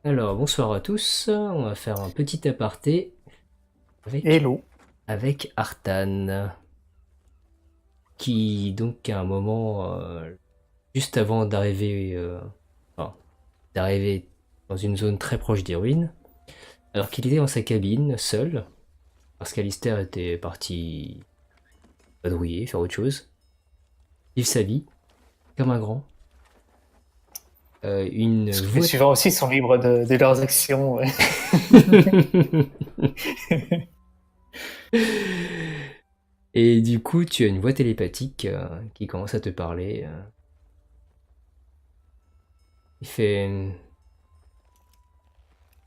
Alors, bonsoir à tous. On va faire un petit aparté avec, Hello. avec Artan, qui donc à un moment, juste avant d'arriver enfin, d'arriver dans une zone très proche des ruines, alors qu'il était dans sa cabine, seul, parce qu'Alistair était parti vadrouiller, faire autre chose, vivre sa vie, comme un grand. Une Parce que les voix... suivants aussi sont libres de leurs actions. Ouais. Et du coup, tu as une voix télépathique qui commence à te parler. Il fait...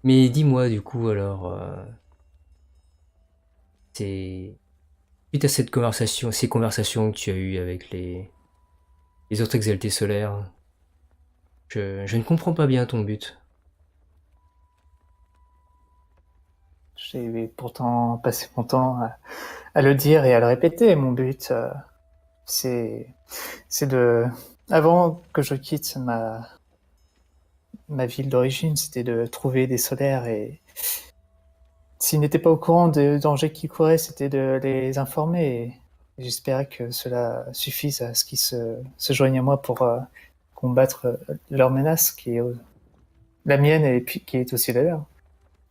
Mais dis-moi du coup alors, c'est suite à cette conversation, ces conversations que tu as eues avec les autres exaltés solaires, je ne comprends pas bien ton but. J'ai pourtant passé mon temps à le dire et à le répéter. Mon but, c'est, c'est de, avant que je quitte ma ville d'origine, c'était de trouver des solaires et s'ils n'étaient pas au courant des dangers qu'ils couraient, c'était de les informer. Et j'espérais que cela suffise à ce qu'ils se joignent à moi pour combattre leur menace, qui est la mienne et puis qui est aussi la leur.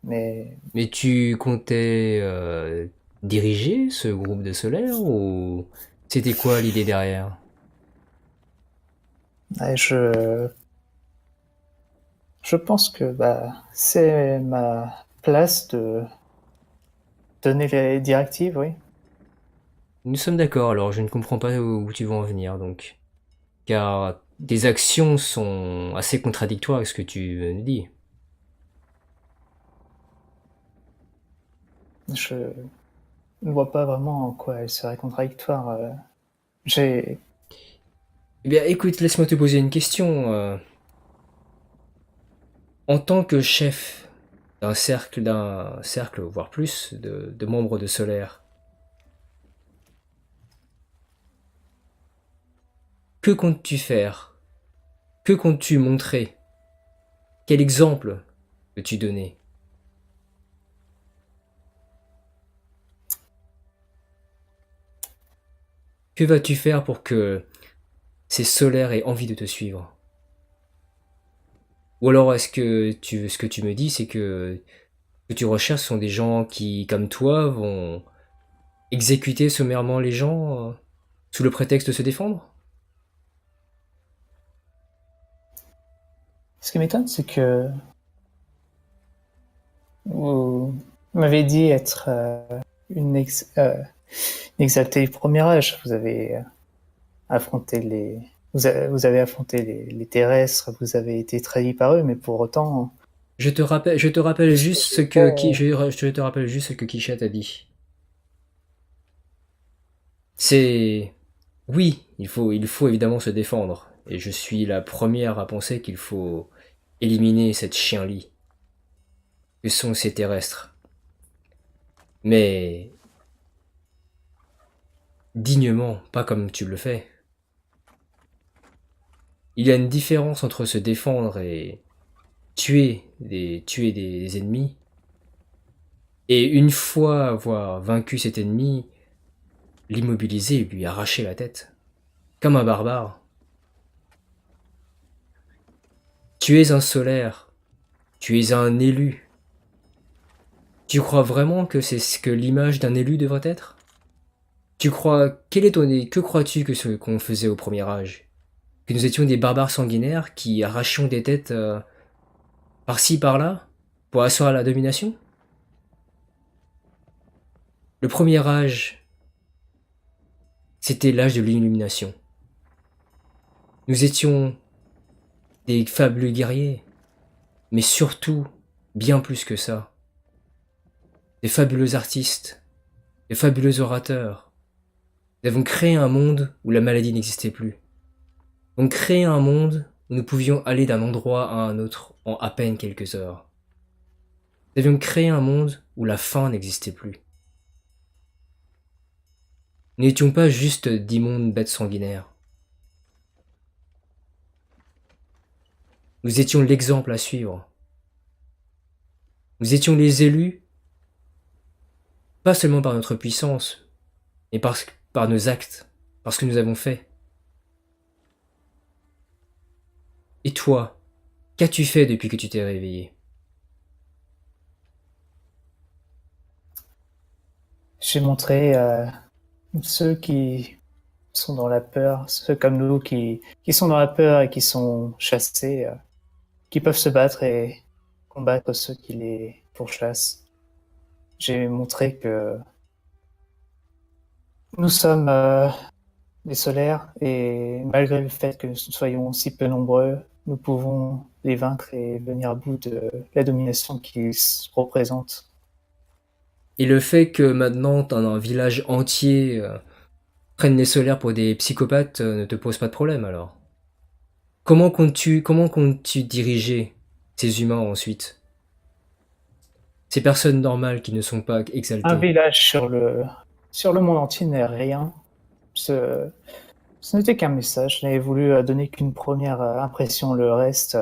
Mais Mais tu comptais diriger ce groupe de solaires ou c'était quoi l'idée derrière? ouais, je pense que c'est ma place de donner les directives, oui. Nous sommes d'accord, alors je ne comprends pas où tu veux en venir donc. Car tes actions sont assez contradictoires avec ce que tu nous dis. Je ne vois pas vraiment en quoi elle serait contradictoire. J'ai, Eh bien écoute, laisse-moi te poser une question. En tant que chef d'un cercle, voire plus, de membres de Solaire, que comptes-tu faire? Que comptes-tu montrer? Quel exemple veux-tu donner? Que vas-tu faire pour que ces Solaires aient envie de te suivre? Ou alors ce que tu me dis, c'est que ce que tu recherches sont des gens qui, comme toi, vont exécuter sommairement les gens sous le prétexte de se défendre? ce qui m'étonne, c'est que vous m'avez dit être une exaltée du premier âge. Vous avez affronté vous avez affronté les terrestres, vous avez été trahi par eux, mais pour autant, Je te rappelle est-ce que juste c'est pas... je te rappelle juste ce que Kisha t'a dit. C'est oui, il faut évidemment se défendre. Et je suis la première à penser qu'il faut éliminer cette chien-lit que sont ces terrestres. Mais dignement, pas comme tu le fais. Il y a une différence entre se défendre et tuer des ennemis. Et une fois avoir vaincu cet ennemi, l'immobiliser et lui arracher la tête. Comme un barbare. Tu es un solaire. Tu es un élu. Tu crois vraiment que c'est ce que l'image d'un élu devrait être? Tu crois, quel est ton, que crois-tu que ce qu'on faisait au premier âge? Que nous étions des barbares sanguinaires qui arrachions des têtes par-ci par-là pour assurer la domination? Le premier âge, c'était l'âge de l'illumination. Nous étions des fabuleux guerriers, mais surtout, bien plus que ça, des fabuleux artistes, des fabuleux orateurs. Nous avons créé un monde où la maladie n'existait plus. Nous avons créé un monde où nous pouvions aller d'un endroit à un autre en à peine quelques heures. Nous avions créé un monde où la faim n'existait plus. Nous n'étions pas juste d'immondes bêtes sanguinaires. Nous étions l'exemple à suivre. Nous étions les élus, pas seulement par notre puissance, mais par nos actes, par ce que nous avons fait. Et toi, qu'as-tu fait depuis que tu t'es réveillé? J'ai montré ceux qui sont dans la peur, ceux comme nous qui sont dans la peur et qui sont chassés, qui peuvent se battre et combattre ceux qui les pourchassent. J'ai montré que nous sommes des solaires et malgré le fait que nous soyons si peu nombreux, nous pouvons les vaincre et venir à bout de la domination qu'ils représentent. Et le fait que maintenant un village entier prenne les solaires pour des psychopathes ne te pose pas de problème alors? Comment comptes-tu diriger ces humains ensuite? Ces personnes normales qui ne sont pas Un exaltées. village sur le monde entier n'est rien. Ce, ce n'était qu'un message. Je n'avais voulu donner qu'une première impression. Le reste,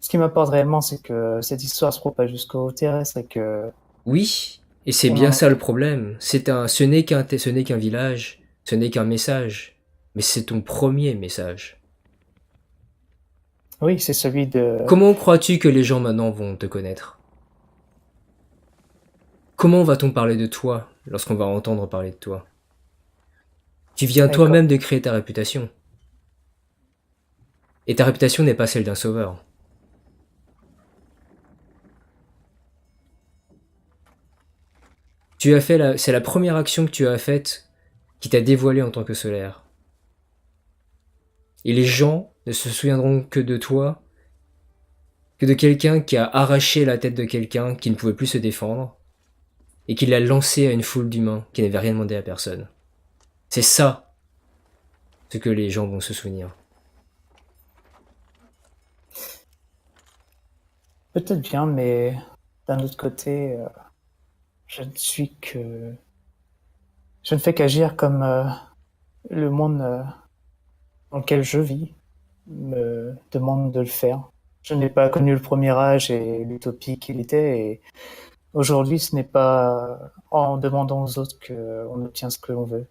ce qui m'importe réellement, c'est que cette histoire se propage jusqu'au terrestre et que Oui, et c'est on bien en... ça le problème. Ce n'est qu'un village, ce n'est qu'un message, mais c'est ton premier message. Oui, c'est celui de... Comment crois-tu que les gens maintenant vont te connaître? Comment va-t-on parler de toi lorsqu'on va entendre parler de toi? Tu viens et comme- toi-même de créer ta réputation. Et ta réputation n'est pas celle d'un sauveur. C'est la première action que tu as faite qui t'a dévoilé en tant que solaire. Et les gens ne se souviendront que de toi, que de quelqu'un qui a arraché la tête de quelqu'un qui ne pouvait plus se défendre, et qui l'a lancé à une foule d'humains qui n'avaient rien demandé à personne. C'est ça ce que les gens vont se souvenir. Peut-être bien, mais d'un autre côté, je ne suis que... Je ne fais qu'agir comme le monde dans lequel je vis me demande de le faire. Je n'ai pas connu le premier âge et l'utopie qu'il était, et aujourd'hui, ce n'est pas en demandant aux autres qu'on obtient ce que l'on veut.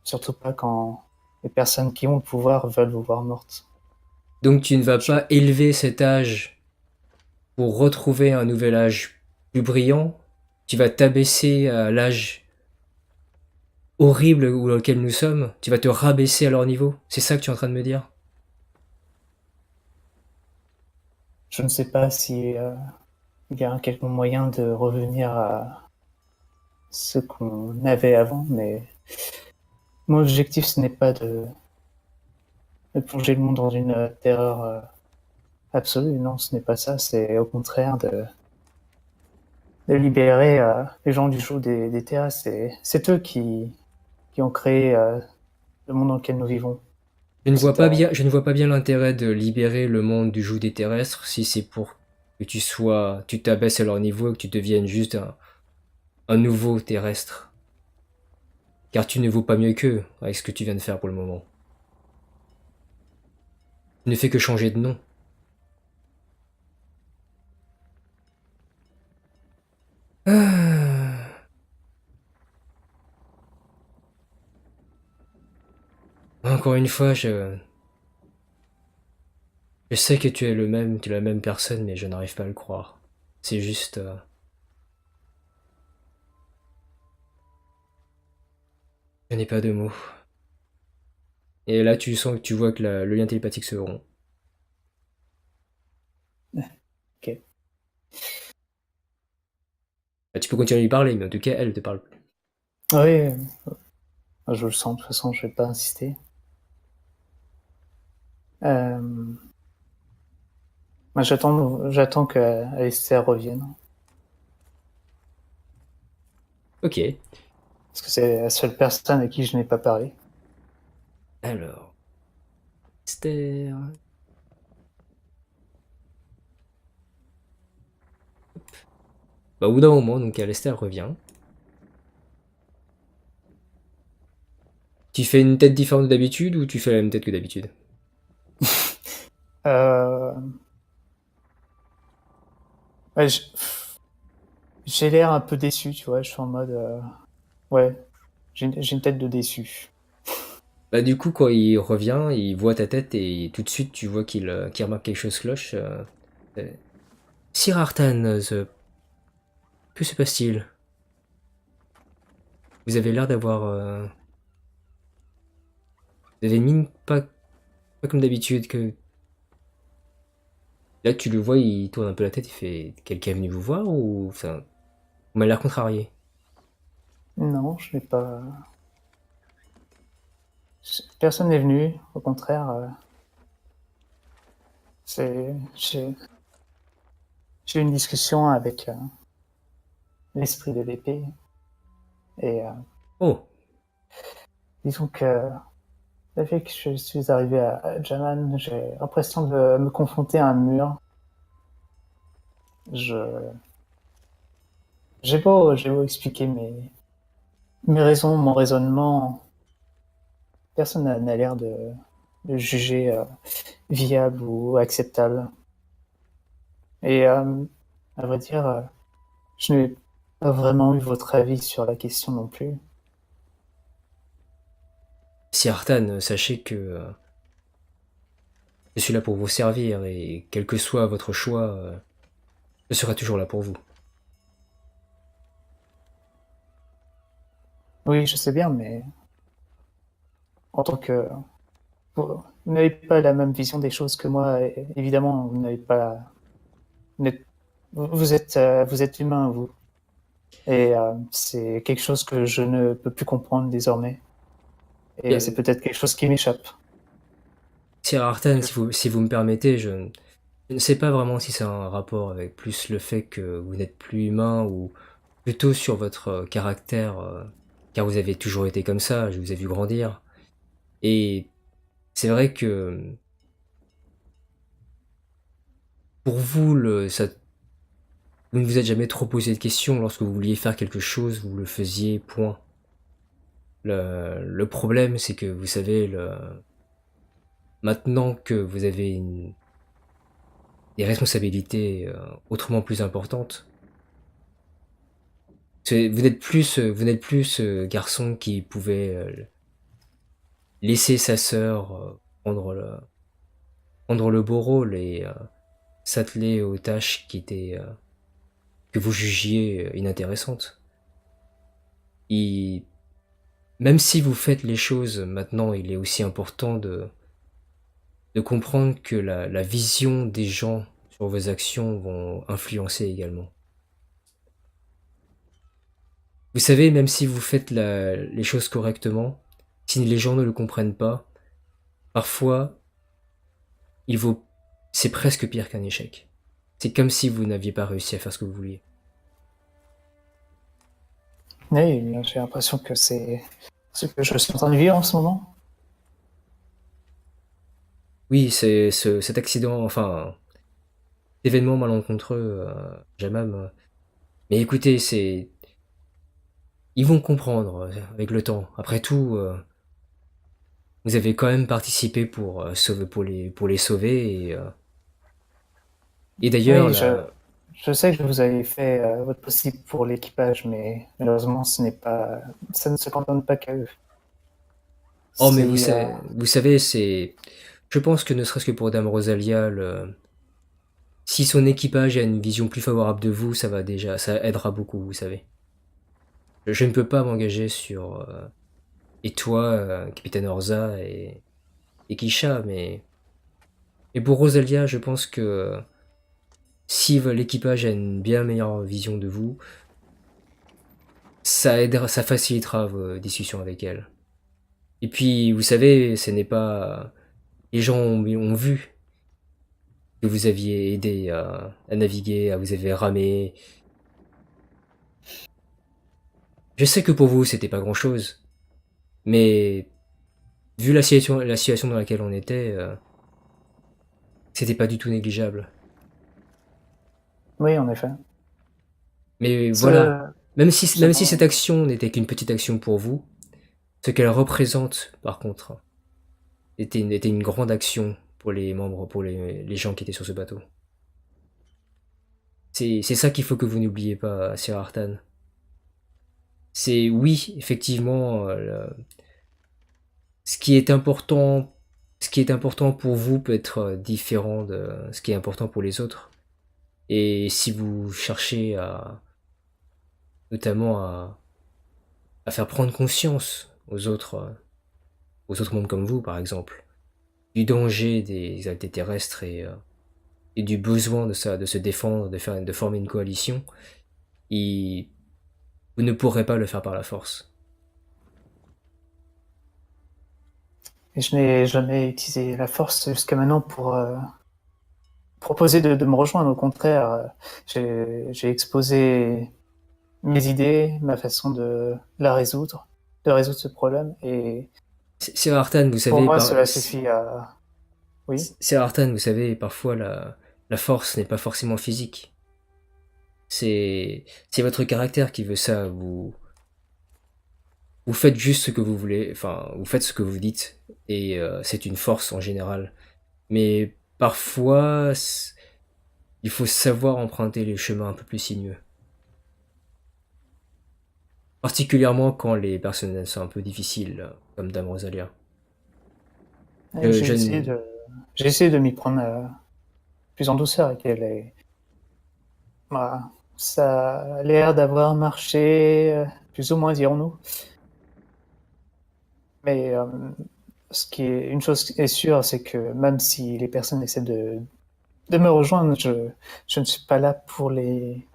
Surtout pas quand les personnes qui ont le pouvoir veulent vous voir morte. Donc tu ne vas Je- pas élever cet âge pour retrouver un nouvel âge plus brillant, tu vas t'abaisser à l'âge horrible auquel nous sommes, tu vas te rabaisser à leur niveau. C'est ça que tu es en train de me dire? Je ne sais pas si il y a quelque moyen de revenir à ce qu'on avait avant, mais mon objectif, ce n'est pas de plonger le monde dans une terreur absolue. Non, ce n'est pas ça. C'est au contraire de libérer les gens du joug des terres. C'est eux qui ont créé le monde dans lequel nous vivons. C'est Je ne vois pas bien l'intérêt de libérer le monde du joug des terrestres si c'est pour que tu t'abaisses à leur niveau et que tu deviennes juste un nouveau terrestre. Car tu ne vaux pas mieux qu'eux avec ce que tu viens de faire pour le moment. Tu ne fais que changer de nom. Ah. Encore une fois, je sais que tu es la même personne, mais je n'arrive pas à le croire. C'est juste, je n'ai pas de mots. Et là, tu vois que le lien télépathique se rompt. ok. Bah, tu peux continuer à lui parler, mais en tout cas, elle te parle plus. Oui, je le sens. De toute façon, je vais pas insister. Euh, moi, j'attends que Alistair revienne Ok. parce que c'est la seule personne à qui je n'ai pas parlé. Alors, Esther. Bah, au bout d'un moment, donc Esther revient. Tu fais une tête différente d'habitude ou tu fais la même tête que d'habitude? Euh, ouais, j'ai l'air un peu déçu, tu vois. Je suis en mode, ouais, j'ai une tête de déçu. Bah du coup, quand il revient, il voit ta tête et tout de suite tu vois qu'il remarque quelque chose cloche. Euh, Sir Artan, que se passe-t-il? Vous avez l'air d'avoir... vous avez une mine pas comme d'habitude que... Là tu le vois, il tourne un peu la tête, il fait... Quelqu'un est venu vous voir ou... Enfin, vous m'avez l'air contrarié. Non, je n'ai pas. Personne n'est venu. Au contraire, j'ai eu une discussion avec l'esprit de l'épée et Oh, disons que depuis que je suis arrivé à Jaman, j'ai l'impression de me confronter à un mur. Je j'ai beau expliquer mes raisons, mon raisonnement, personne n'a l'air de juger viable ou acceptable. Et à vrai dire, je n'ai pas vraiment eu votre avis sur la question non plus. Sir Artan, sachez que je suis là pour vous servir et quel que soit votre choix, je serai toujours là pour vous. Oui, je sais bien, mais en tant que vous n'avez pas la même vision des choses que moi. Et évidemment, vous n'avez pas. Vous n'êtes- vous êtes humain, vous. Et c'est quelque chose que je ne peux plus comprendre désormais. Et c'est Bien, peut-être quelque chose qui m'échappe. Sir Artan, si vous me permettez, je ne sais pas vraiment si c'est un rapport avec plus le fait que vous n'êtes plus humain ou plutôt sur votre caractère, car vous avez toujours été comme ça, je vous ai vu grandir. Et c'est vrai que pour vous, vous ne vous êtes jamais trop posé de questions lorsque vous vouliez faire quelque chose, vous le faisiez, point. Le problème, c'est que vous savez, maintenant que vous avez des responsabilités autrement plus importantes, vous n'êtes plus ce garçon qui pouvait laisser sa sœur prendre le beau rôle et s'atteler aux tâches que vous jugiez inintéressantes. Il, Même si vous faites les choses maintenant, il est aussi important de comprendre que la vision des gens sur vos actions vont influencer également. Vous savez, même si vous faites les choses correctement, si les gens ne le comprennent pas, parfois, il vaut, c'est presque pire qu'un échec. C'est comme si vous n'aviez pas réussi à faire ce que vous vouliez. Oui, j'ai l'impression que c'est ce que je suis en train de vivre en ce moment. Oui, cet accident, enfin, événement malencontreux, Jamam. Mais écoutez, ils vont comprendre avec le temps. Après tout, vous avez quand même participé pour pour les sauver et d'ailleurs Oui, là. je sais que vous avez fait votre possible pour l'équipage, mais malheureusement, ça ne se cantonne pas qu'à eux. Oh, mais Si, vous savez, je pense que ne serait-ce que pour Dame Rosalia, si son équipage a une vision plus favorable de vous, ça aidera beaucoup, vous savez. Je ne peux pas m'engager sur et toi, Capitaine Orza et Kisha, mais pour Rosalia, je pense que si l'équipage a une bien meilleure vision de vous, ça facilitera vos discussions avec elle. Et puis, vous savez, ce n'est pas, les gens ont vu que vous aviez aidé à naviguer, à vous avez ramé. Je sais que pour vous, c'était pas grand-chose, mais vu la situation dans laquelle on était, c'était pas du tout négligeable. oui, en effet. Mais voilà, Ce, même si Cependant, cette action n'était qu'une petite action pour vous, ce qu'elle représente, par contre, était une grande action pour les membres, pour les gens qui étaient sur ce bateau. C'est ça qu'il faut que vous n'oubliez pas, Sir Artan. C'est oui, effectivement, ce qui est important, ce qui est important pour vous peut être différent de ce qui est important pour les autres. Et si vous cherchez notamment à faire prendre conscience aux autres mondes comme vous, par exemple, du danger des altés terrestres et du besoin de se défendre, de former une coalition, vous ne pourrez pas le faire par la force. Et je n'ai jamais utilisé la force jusqu'à maintenant pour proposer de me rejoindre. Au contraire, j'ai exposé mes idées, ma façon de de résoudre ce problème. Et Sir Artan, vous pour savez, moi, cela suffit à... Oui, Sir Artan, vous savez, parfois la force n'est pas forcément physique. C'est votre caractère qui veut ça. Vous faites juste ce que vous voulez, enfin, vous faites ce que vous dites, et c'est une force en général. Mais parfois, il faut savoir emprunter les chemins un peu plus sinueux. Particulièrement quand les personnages sont un peu difficiles, comme Dame Rosalia. et Je ne... j'ai essayé de m'y prendre plus en douceur et qu'elle est... Voilà. Ça a l'air d'avoir marché, plus ou moins, dirons-nous. Mais une chose qui est sûre, c'est que même si les personnes essaient de me rejoindre, je ne suis pas là pour les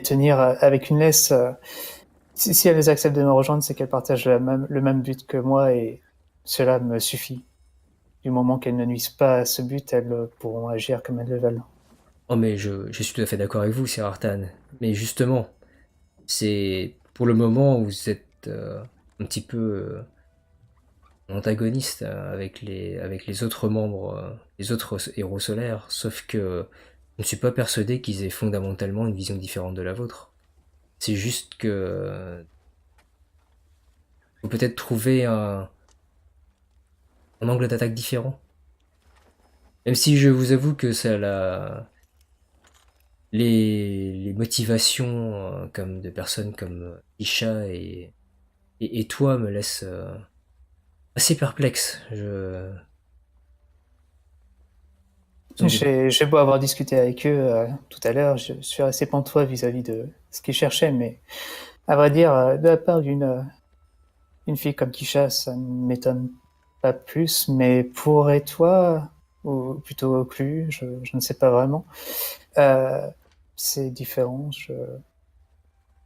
tenir avec une laisse. Si elles acceptent de me rejoindre, c'est qu'elles partagent le même but que moi et cela me suffit. Du moment qu'elles ne nuisent pas à ce but, elles pourront agir comme elles le veulent. Oh mais je suis tout à fait d'accord avec vous, Sir Artan. Mais justement, c'est pour le moment vous êtes un petit peu antagoniste avec les autres membres, les autres héros solaires, sauf que je ne suis pas persuadé qu'ils aient fondamentalement une vision différente de la vôtre. C'est juste que faut peut-être trouver un angle d'attaque différent. Même si je vous avoue que les motivations comme de personnes comme Isha et toi me laissent assez perplexe. Sans doute. J'ai beau avoir discuté avec eux tout à l'heure, je suis assez pantois vis-à-vis de ce qu'ils cherchaient, mais à vrai dire, de la part une fille comme Kisha, ça ne m'étonne pas plus, mais pour et toi, ou plutôt Clu, je ne sais pas vraiment, euh, c'est différent. Je,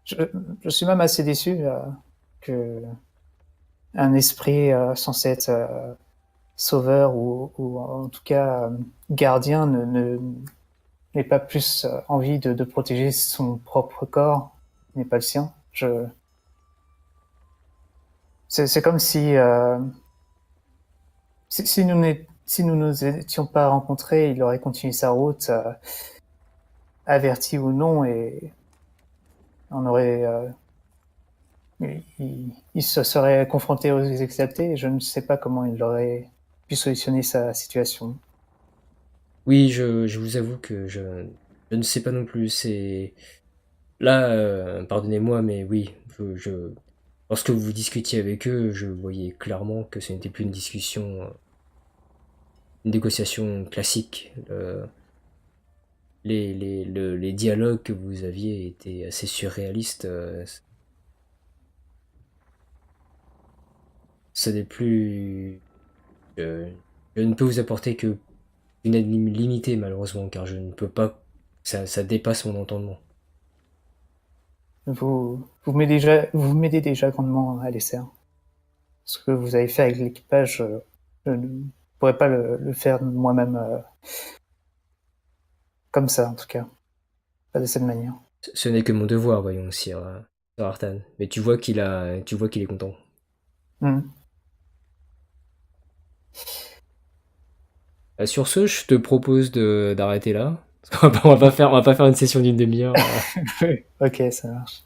je suis même assez déçu que un esprit censé être sauveur ou en tout cas gardien n'ait pas plus envie de protéger son propre corps, n'est pas le sien. C'est comme si nous nous étions pas rencontrés, il aurait continué sa route, averti ou non, et on aurait, il se serait confronté aux exaltés, et je ne sais pas comment il aurait pu solutionner sa situation. Oui, je vous avoue que je ne sais pas non plus. C'est là, pardonnez-moi, mais oui, lorsque vous discutiez avec eux, je voyais clairement que ce n'était plus une discussion, une négociation classique. Les dialogues que vous aviez étaient assez surréalistes. Ce n'est plus. Je, je ne peux vous apporter que une aide limitée, malheureusement, car je ne peux pas. Ça dépasse mon entendement. Vous m'aidez déjà grandement à l'essai. Ce que vous avez fait avec l'équipage, je ne pourrais pas le faire moi-même comme ça, en tout cas. Pas de cette manière. Ce n'est que mon devoir, voyons, Sir Artan. Mais tu vois qu'il est content. Hmm. Sur ce, je te propose d'arrêter là. On va pas faire une session d'une demi-heure. Ok, ça marche.